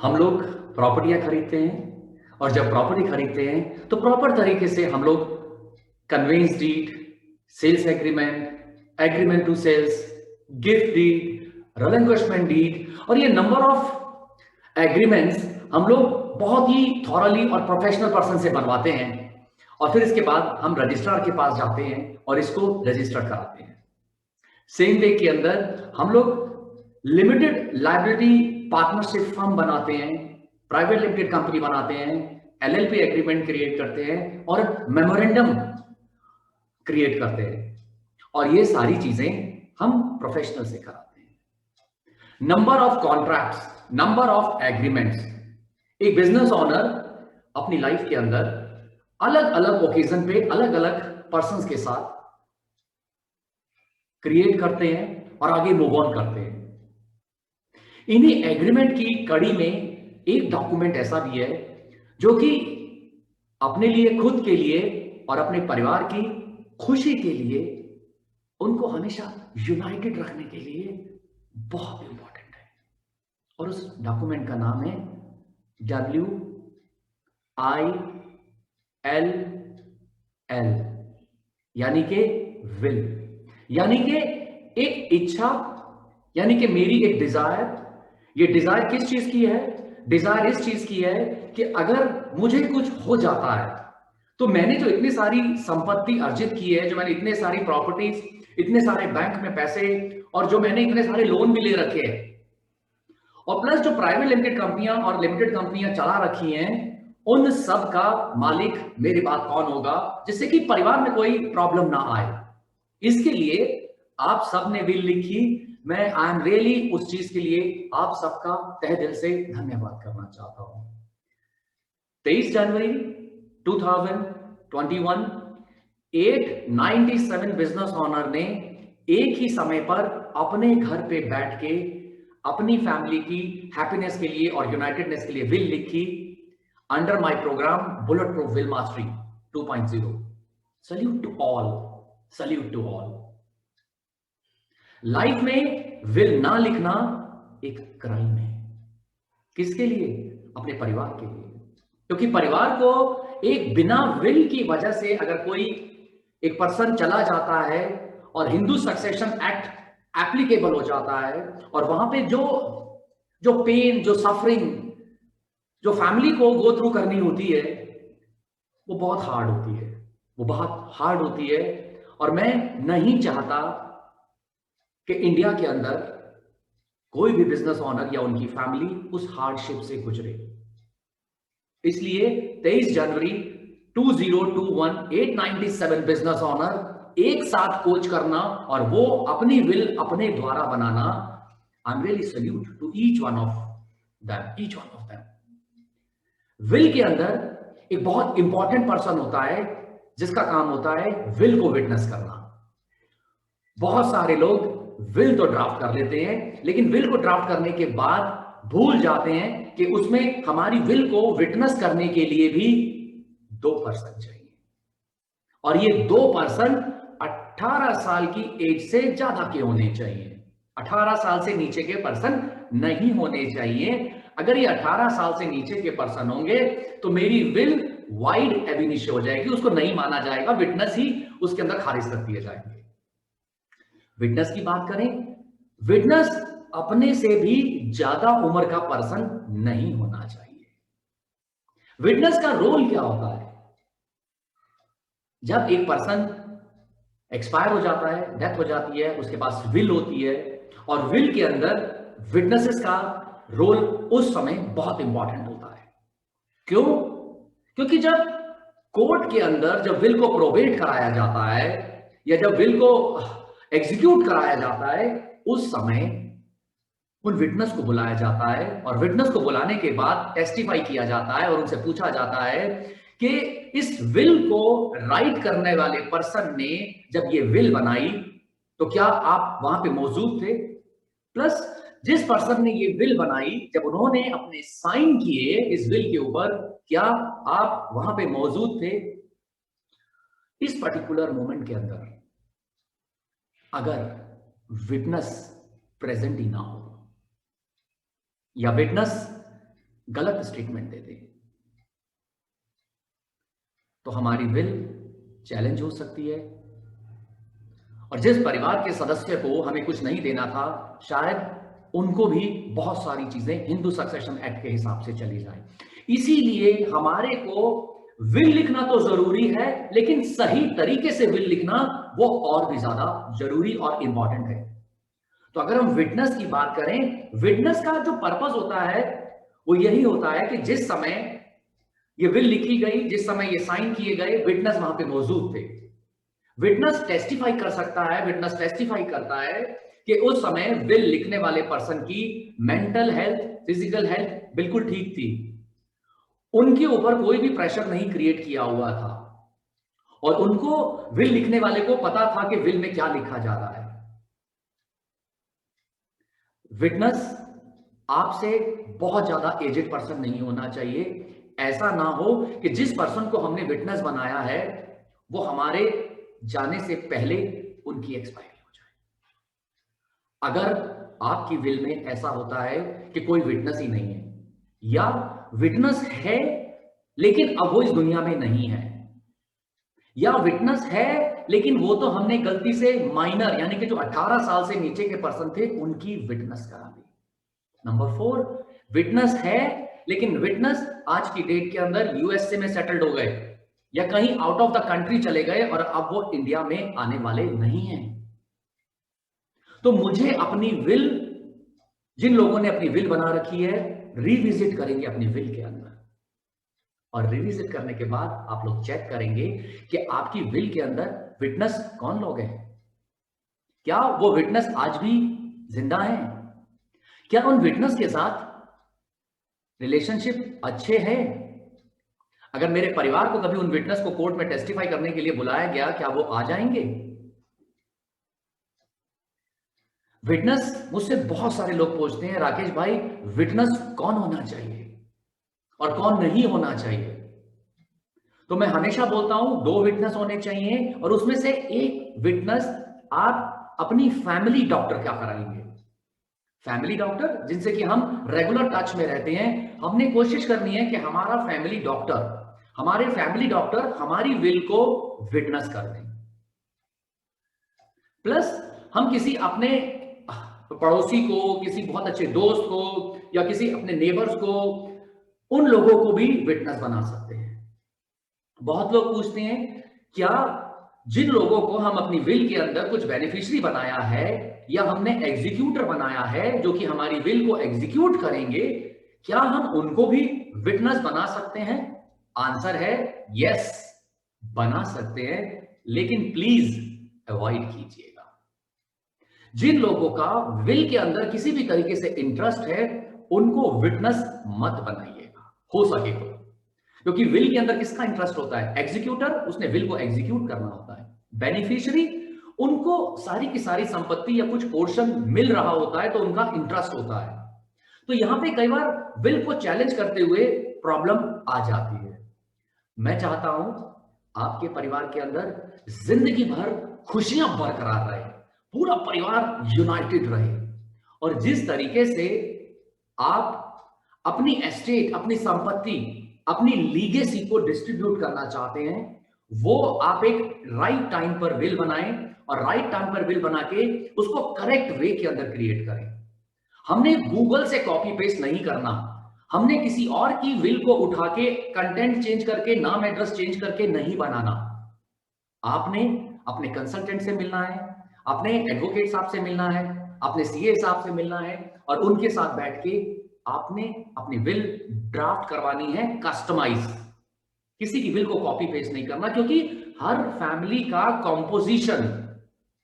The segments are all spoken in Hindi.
हम लोग प्रॉपर्टियां खरीदते हैं और जब प्रॉपर्टी खरीदते हैं तो प्रॉपर तरीके से हम लोग conveyance deed, sales agreement, agreement to sales, gift deed, relinquishment deed और ये नंबर ऑफ एग्रीमेंट्स हम लोग बहुत ही थॉरली और प्रोफेशनल पर्सन से बनवाते हैं और फिर इसके बाद हम रजिस्ट्रार के पास जाते हैं और इसको रजिस्टर कराते हैं। सेम वे के अंदर हम लोग लिमिटेड लायबिलिटी पार्टनरशिप फर्म बनाते हैं, प्राइवेट लिमिटेड कंपनी बनाते हैं, एलएलपी एग्रीमेंट क्रिएट करते हैं और मेमोरेंडम क्रिएट करते हैं और ये सारी चीजें हम प्रोफेशनल से कराते हैं। Number of contracts, number of agreements, एक बिजनेस ऑनर अपनी लाइफ के अंदर अलग अलग ओकेजन पे अलग अलग पर्संस के साथ क्रिएट करते हैं और आगे मूव ऑन करते हैं। इन्हीं एग्रीमेंट की कड़ी में एक डॉक्यूमेंट ऐसा भी है जो कि अपने लिए, खुद के लिए और अपने परिवार की खुशी के लिए उनको हमेशा यूनाइटेड रखने के लिए बहुत इंपॉर्टेंट है और उस डॉक्यूमेंट का नाम है WILL, यानी कि विल, यानी कि एक इच्छा, यानी कि मेरी एक डिजायर। ये डिजायर किस चीज की है? डिजायर इस चीज की है कि अगर मुझे कुछ हो जाता है तो मैंने जो इतनी सारी संपत्ति अर्जित की है, जो मैंने इतने सारी प्रॉपर्टीज, इतने सारे बैंक में पैसे और जो मैंने इतने सारे लोन भी ले रखे हैं और प्लस जो प्राइवेट लिमिटेड कंपनियां और लिमिटेड कंपनियां चला रखी हैं, उन सब का मालिक मेरे बाद कौन होगा जिससे कि परिवार में कोई प्रॉब्लम ना आए। इसके लिए आप सब ने विल लिखी। मैं आई एम रियली उस चीज के लिए आप सबका तहे दिल से धन्यवाद करना चाहता हूं। 23 जनवरी 2021 897 बिजनेस ऑनर ने एक ही समय पर अपने घर पे बैठ के अपनी फैमिली की हैप्पीनेस के लिए और यूनाइटेडनेस के लिए विल लिखी under my programme bullet proof will mastery 2.0। Salute to all, salute to all. Life में विल ना लिखना एक क्राइम है। किसके लिए? अपने परिवार के लिए। क्योंकि परिवार को एक बिना विल की वजह से अगर कोई एक पर्सन चला जाता है और हिंदू सक्सेशन एक्ट एप्लीकेबल हो जाता है और वहां पे जो जो पेन, जो सफरिंग, जो फैमिली को गो थ्रू करनी होती है वो बहुत हार्ड होती है, वो बहुत हार्ड होती है। और मैं नहीं चाहता कि इंडिया के अंदर कोई भी बिजनेस ऑनर या उनकी फैमिली उस हार्डशिप से गुजरे। इसलिए 23 जनवरी 2021 897 बिजनेस ऑनर एक साथ कोच करना और वो अपनी विल अपने द्वारा बनाना, I am really salute to each one of them, each one of them. Will के अंदर एक बहुत इंपॉर्टेंट पर्सन होता है जिसका काम होता है विल को विटनेस करना। बहुत सारे लोग विल तो ड्राफ्ट कर लेते हैं लेकिन विल को ड्राफ्ट करने के बाद भूल जाते हैं कि उसमें हमारी विल को विटनेस करने के लिए भी 2 पर्सन चाहिए और ये 2 पर्सन 18 साल की एज से ज्यादा के होने चाहिए। 18 साल से नीचे के पर्सन नहीं होने चाहिए। अगर ये 18 साल से नीचे के पर्सन होंगे तो मेरी विल वाइड एबिनिशियो हो जाएगी, उसको नहीं माना जाएगा, विटनेस ही उसके अंदर खारिज कर दिए जाएंगे। विटनेस की बात करें, विटनेस अपने से भी ज्यादा उम्र का पर्सन नहीं होना चाहिए। विटनेस का रोल क्या होता है? जब एक पर्सन एक्सपायर हो जाता है, डेथ हो जाती है, उसके पास विल होती है और विल के अंदर विटनेसेस का रोल उस समय बहुत इंपॉर्टेंट होता है। क्यों? क्योंकि जब कोर्ट के अंदर जब विल को प्रोबेट कराया जाता है या जब विल को एग्जीक्यूट कराया जाता है, उस समय उन विटनेस को बुलाया जाता है और विटनेस को बुलाने के बाद टेस्टिफाई किया जाता है और उनसे पूछा जाता है कि इस विल को राइट करने वाले पर्सन ने जब ये विल बनाई तो क्या आप वहां पे मौजूद थे? प्लस जिस पर्सन ने ये विल बनाई, जब उन्होंने अपने साइन किए इस विल के ऊपर, क्या आप वहां पे मौजूद थे? इस पर्टिकुलर मोमेंट के अंदर अगर विटनेस प्रेजेंट ही ना हो या विटनेस गलत स्टेटमेंट दे दे, तो हमारी विल चैलेंज हो सकती है। और जिस परिवार के सदस्य को हमें कुछ नहीं देना था, शायद उनको भी बहुत सारी चीजें हिंदू सक्सेशन एक्ट के हिसाब से चली जाए। इसीलिए हमारे को विल लिखना तो जरूरी है, लेकिन सही तरीके से विल लिखना वो और भी ज्यादा जरूरी और इंपॉर्टेंट है। तो अगर हम विटनेस की बात करें, विटनेस का जो पर्पस होता है वो यही होता है कि जिस समय ये विल लिखी गई, जिस समय ये साइन किए गए, विटनेस वहां पे मौजूद थे। विटनेस टेस्टिफाई कर सकता है, विटनेस टेस्टिफाई करता है कि उस समय विल लिखने वाले पर्सन की मेंटल हेल्थ, फिजिकल हेल्थ बिल्कुल ठीक थी, उनके ऊपर कोई भी प्रेशर नहीं क्रिएट किया हुआ था, और उनको विल लिखने वाले को पता था कि विल में क्या लिखा जा रहा है। विटनेस आपसे बहुत ज्यादा एजेड पर्सन नहीं होना चाहिए। ऐसा ना हो कि जिस पर्सन को हमने विटनेस बनाया है वो हमारे जाने से पहले उनकी एक्सपायरी हो जाए। अगर आपकी विल में ऐसा होता है कि कोई विटनेस ही नहीं है, या विटनेस है लेकिन अब वो इस दुनिया में नहीं है, या विटनेस है लेकिन वो तो हमने गलती से माइनर यानी कि जो 18 साल से नीचे के पर्सन थे उनकी विटनेस करा दी। नंबर 4, विटनेस है लेकिन विटनेस आज की डेट के अंदर यूएसए में सेटल्ड हो गए या कहीं आउट ऑफ द कंट्री चले गए और अब वो इंडिया में आने वाले नहीं हैं। तो मुझे अपनी विल, जिन लोगों ने अपनी विल बना रखी है, रिविजिट करेंगे अपनी विल के अंदर, और रिविजिट करने के बाद आप लोग चेक करेंगे कि आपकी विल के अंदर विटनेस कौन लोग हैं। क्या वो विटनेस आज भी जिंदा हैं? क्या उन विटनेस के साथ रिलेशनशिप अच्छे हैं? अगर मेरे परिवार को कभी उन विटनेस को कोर्ट में टेस्टिफाई करने के लिए बुलाया गया, क्या वो आ जाएंगे? विटनेस, मुझसे बहुत सारे लोग पूछते हैं, राकेश भाई विटनेस कौन होना चाहिए और कौन नहीं होना चाहिए? तो मैं हमेशा बोलता हूं 2 विटनेस होने चाहिए, और उसमें से एक विटनेस आप अपनी फैमिली डॉक्टर क्या कराएंगे। फैमिली डॉक्टर जिनसे कि हम रेगुलर टच में रहते हैं, हमने कोशिश करनी है कि हमारा फैमिली डॉक्टर, हमारे फैमिली डॉक्टर हमारी विल को विटनेस कर दें। प्लस हम किसी अपने पड़ोसी को, किसी बहुत अच्छे दोस्त को, या किसी अपने नेबर्स को, उन लोगों को भी विटनेस बना सकते हैं। बहुत लोग पूछते हैं क्या जिन लोगों को हम अपनी विल के अंदर कुछ बेनिफिशियरी बनाया है या हमने एग्जीक्यूटर बनाया है जो कि हमारी विल को एग्जीक्यूट करेंगे, क्या हम उनको भी विटनेस बना सकते हैं? आंसर है यस, बना सकते हैं, लेकिन प्लीज अवॉइड कीजिएगा। जिन लोगों का विल के अंदर किसी भी तरीके से इंटरेस्ट है उनको विटनेस मत बनाइएगा, हो सके तो, क्योंकि विल के अंदर किसका इंटरेस्ट होता है? एग्जीक्यूटर, उसने विल को एग्जीक्यूट करना होता है। बेनिफिशियरी, उनको सारी की सारी संपत्ति या कुछ पोर्शन मिल रहा होता है तो उनका इंटरेस्ट होता है। तो यहां पे कई बार विल को चैलेंज करते हुए प्रॉब्लम आ जाती है। मैं चाहता हूं आपके परिवार के अंदर जिंदगी भर खुशियां बरकरार रहे, पूरा परिवार यूनाइटेड रहे, और जिस तरीके से आप अपनी एस्टेट, अपनी संपत्ति, अपनी लीगेसी को डिस्ट्रीब्यूट करना चाहते हैं, वो आप एक राइट टाइम पर विल बनाएं, और राइट टाइम पर विल बना के उसको करेक्ट वे के अंदर क्रिएट करें। हमने गूगल से कॉपी पेस्ट नहीं करना, हमने किसी और की विल को उठा के कंटेंट चेंज करके, नाम एड्रेस चेंज करके नहीं बनाना। आपने अपने कंसल्टेंट से मिलना है, अपने एडवोकेट साहब से मिलना है, अपने सीए साहब से मिलना है, और उनके साथ बैठ के आपने अपनी विल ड्राफ्ट करवानी है कस्टमाइज। किसी की विल को कॉपी पेस्ट नहीं करना, क्योंकि हर फैमिली का कॉम्पोजिशन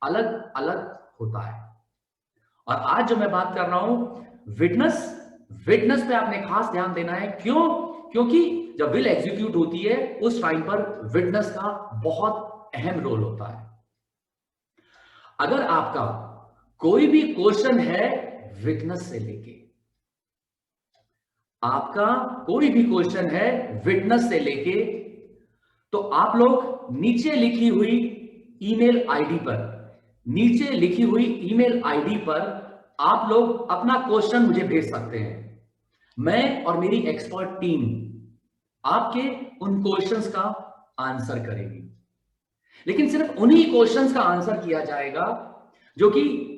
अलग अलग होता है। और आज जो मैं बात कर रहा हूं विटनेस, विटनेस पे आपने खास ध्यान देना है। क्यों? क्योंकि जब विल एग्जीक्यूट होती है उस टाइम पर विटनेस का बहुत अहम रोल होता है। अगर आपका कोई भी क्वेश्चन है विटनेस से लेके, आपका कोई भी क्वेश्चन है विटनेस से लेके, तो आप लोग नीचे लिखी हुई ईमेल आईडी पर, नीचे लिखी हुई ईमेल आईडी पर आप लोग अपना क्वेश्चन मुझे भेज सकते हैं। मैं और मेरी एक्सपर्ट टीम आपके उन क्वेश्चंस का आंसर करेगी। लेकिन सिर्फ उन्हीं क्वेश्चंस का आंसर किया जाएगा जो कि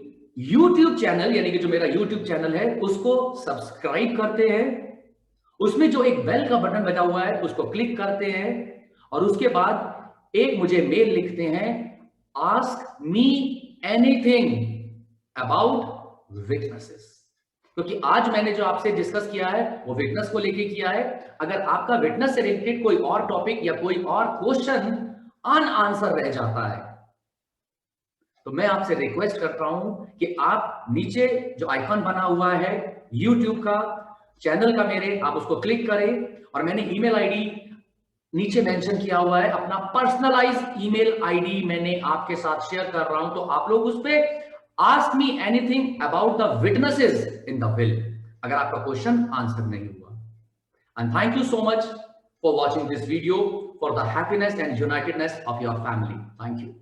YouTube चैनल, यानी कि जो मेरा YouTube चैनल है, उसको सब्सक्राइब करते हैं, उसमें जो एक बेल का बटन बजा हुआ है उसको क्लिक करते हैं, और उसके बाद एक मुझे मेल लिखते हैं, ask me anything about witnesses. क्योंकि आज मैंने जो आपसे डिस्कस किया है वो विटनेस को लेके किया है। अगर आपका विटनेस से रिलेटेड कोई और टॉपिक या कोई और क्वेश्चन अनआंसर रह जाता है, तो मैं आपसे रिक्वेस्ट करता हूं कि आप नीचे जो आइकन बना हुआ है YouTube का, चैनल का मेरे, आप उसको क्लिक करें, और मैंने ईमेल आईडी नीचे मेंशन किया हुआ है, अपना पर्सनलाइज ईमेल आईडी मैंने आपके साथ शेयर कर रहा हूं, तो आप लोग उस पे ask me anything about the witnesses in the will, अगर आपका क्वेश्चन आंसर नहीं हुआ। And thank you so much for watching this video, for the happiness and unitedness of your family. Thank you.